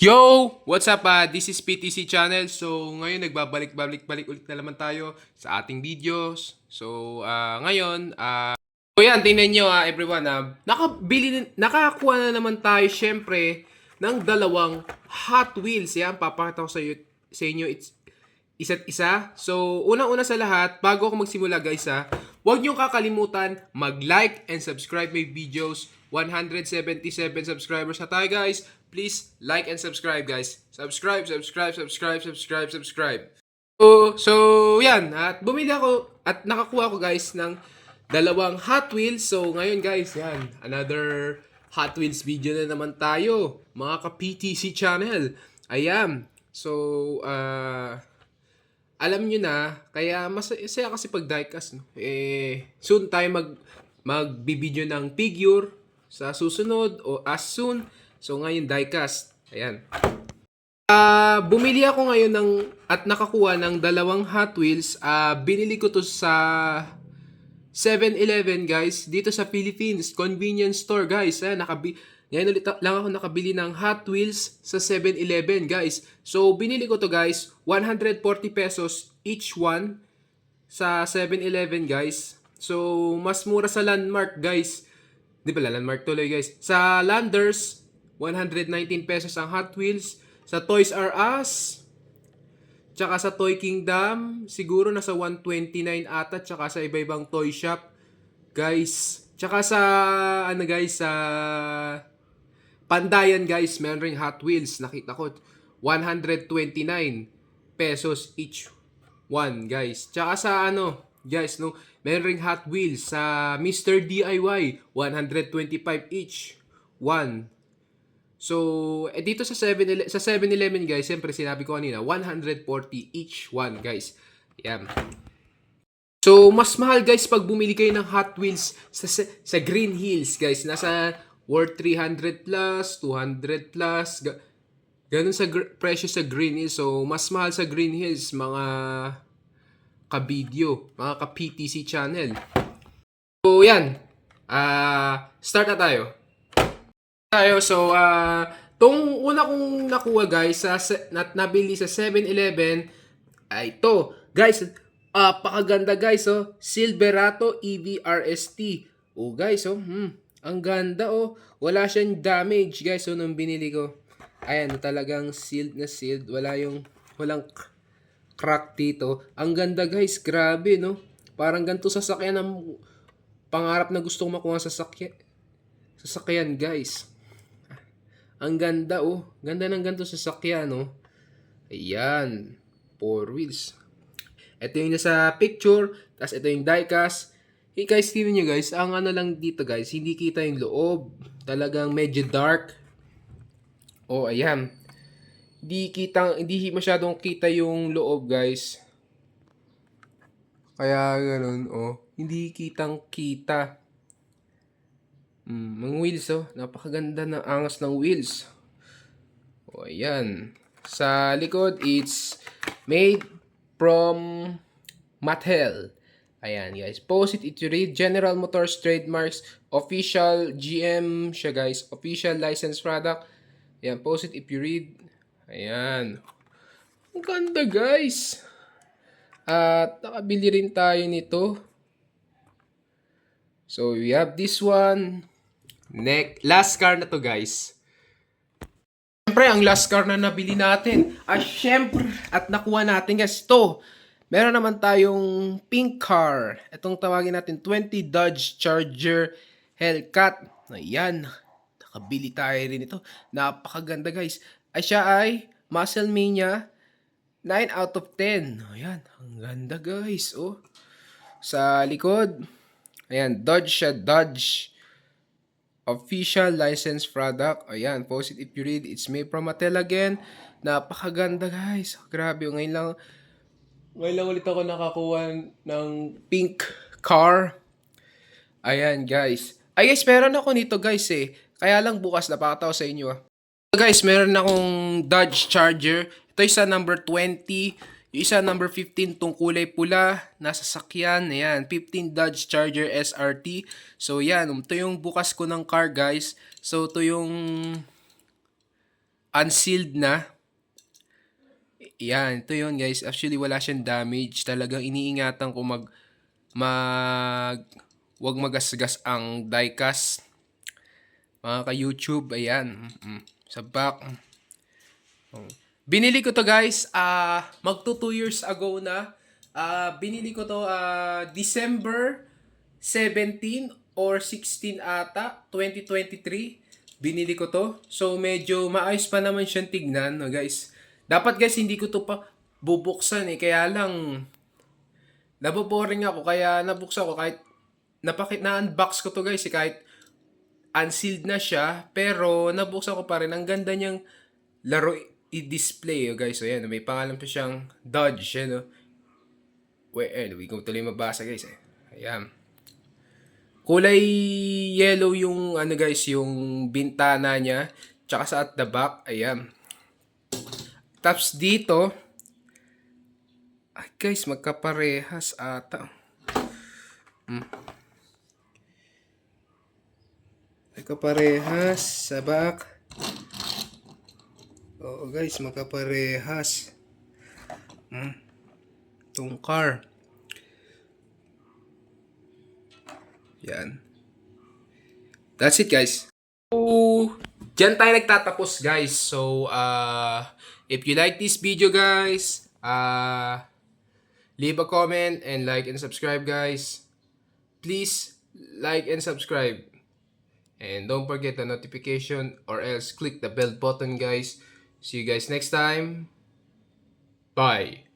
Yo! What's up? This is PTC Channel. So, ngayon nagbabalik-balik ulit na naman tayo sa ating videos. So, yan, tingnan nyo everyone. Nakakuha na naman tayo syempre ng dalawang Hot Wheels. Yan, papakita ko sa inyo isa't isa. So, unang-una sa lahat, bago ako magsimula guys huwag nyo kakalimutan mag-like and subscribe my videos. 177 subscribers na tayo guys. Please like and subscribe guys. Subscribe. So yan. At bumili ako at nakakuha ko guys ng dalawang Hot Wheels. So ngayon guys, yan. Another Hot Wheels video na naman tayo. Mga ka-PTC channel. Ayan. So, alam nyo na, kaya masaya kasi pag diecast. No? Soon tayo magbibideo ng figure sa susunod o as soon. So ngayon diecast. Ayan. Bumili ako ngayon at nakakuha ng dalawang Hot Wheels. Binili ko to sa 7-Eleven guys. Dito sa Philippines. Convenience store guys. Ngayon ulit lang ako nakabili ng Hot Wheels sa 7-Eleven guys. So binili ko to guys. 140 pesos each one sa 7-Eleven guys. So mas mura sa Landmark guys. Di ba Landmark tuloy guys. Sa Landers 119 pesos ang Hot Wheels. Sa Toys R Us, tsaka sa Toy Kingdom, siguro nasa 129 ata, tsaka sa iba-ibang toy shop. Guys, tsaka sa, sa Pandayan guys, meron ring Hot Wheels. Nakita ko, 129 pesos each one guys. Tsaka sa guys, no, meron ring Hot Wheels sa Mr. DIY, 125 each one. So, dito sa 7-Eleven guys, siyempre sinabi ko kanina, 140 each one guys. Yan. So, mas mahal guys pag bumili kayo ng Hot Wheels sa Green Hills guys. Nasa worth 300 plus, 200 plus. Ganun sa presyo sa Green Hills. So, mas mahal sa Green Hills mga ka-video, mga ka-PTC channel. So, yan. Start na tayo. So, tong una kong nakuha guys, nabili sa 7-Eleven, ay ito. Guys, pakaganda guys, oh. Silverado EV RST. Oh guys, oh. Ang ganda, oh. Wala siyang damage guys, oh, nung binili ko. Ayan, talagang sealed na sealed. Walang crack dito. Ang ganda guys, grabe, no? Parang ganito sasakyan ng pangarap na gusto kong makuha sa sasakyan guys. Ang ganda, oh. Ganda ng ganito sasakyan, oh. Ayan. 4 wheels. Ito yung nasa picture. Tapos ito yung diecast. Hey guys, tingnan nyo guys. Ang lang dito guys, hindi kita yung loob. Talagang medyo dark. Oh, ayan. Hindi masyadong kita yung loob guys. Kaya ganun, oh. Hindi kitang kita. Mga wheels, oh. Napakaganda ng angas ng wheels. O, ayan. Sa likod, it's made from Mattel. Ayan, guys. Post it to read. General Motors Trademarks. Official GM siya, guys. Official licensed product. Ayan, post it if you read. Ayan. Ang ganda, guys. At nakabili rin tayo nito. So, we have this one. Last car na to guys. Siyempre, ang last car na nabili natin. Siyempre, at nakuha natin guys. Ito, meron naman tayong pink car. Itong tawagin natin 20 Dodge Charger Hellcat. Ayan, nakabili tayo rin ito. Napakaganda guys. Siya ay Musclemania 9 out of 10. Ayan, ang ganda guys. Oh. Sa likod, ayan, Dodge siya, Dodge. Official licensed product. Ayan, post it if you read. It's made from Mattel again. Napakaganda guys. Grabe, ngayon lang ulit ako nakakuha ng pink car. Ayan guys. Guys, meron ako nito guys eh. Kaya lang bukas napakataw sa inyo Guys, meron akong Dodge Charger. Ito isa number 20. Yung isa number 15 tong kulay pula, nasa sakyan, ayan, 15 Dodge Charger SRT. So yan, ito yung bukas ko ng car guys. So ito yung unsealed na. Yan, ito yun guys. Actually, wala siyang damage. Talagang iniingatan ko mag, wag magasgas ang diecast. Mga ka-YouTube, ayan. Sa back. Binili ko to guys, magto 2 years ago na. Binili ko to December 17 or 16 ata, 2023. Binili ko to. So medyo maayos pa naman siyang tignan, no guys. Dapat guys hindi ko to pa bubuksan eh, kaya lang naboboring ako kaya nabuksan ko kahit na-unbox ko to guys eh, kahit unsealed na siya, pero nabuksan ko pa rin. Ang ganda niyang laro i-display, oh guys. So yan, may pangalan pa siyang Dodge, yan, oh. Wait, hindi ko tuloy mabasa guys eh. Ayan. Kulay yellow yung ano guys, yung bintana niya, tsaka sa at the back, ayan. Tapos dito, ay guys, magkaparehas ata. Magkaparehas sa back. Oo guys, magkaparehas. Itong car. Yan. That's it guys. So, dyan tayo nagtatapos guys. So, if you like this video guys, leave a comment and like and subscribe guys. Please like and subscribe. And don't forget the notification or else click the bell button guys. See you guys next time. Bye.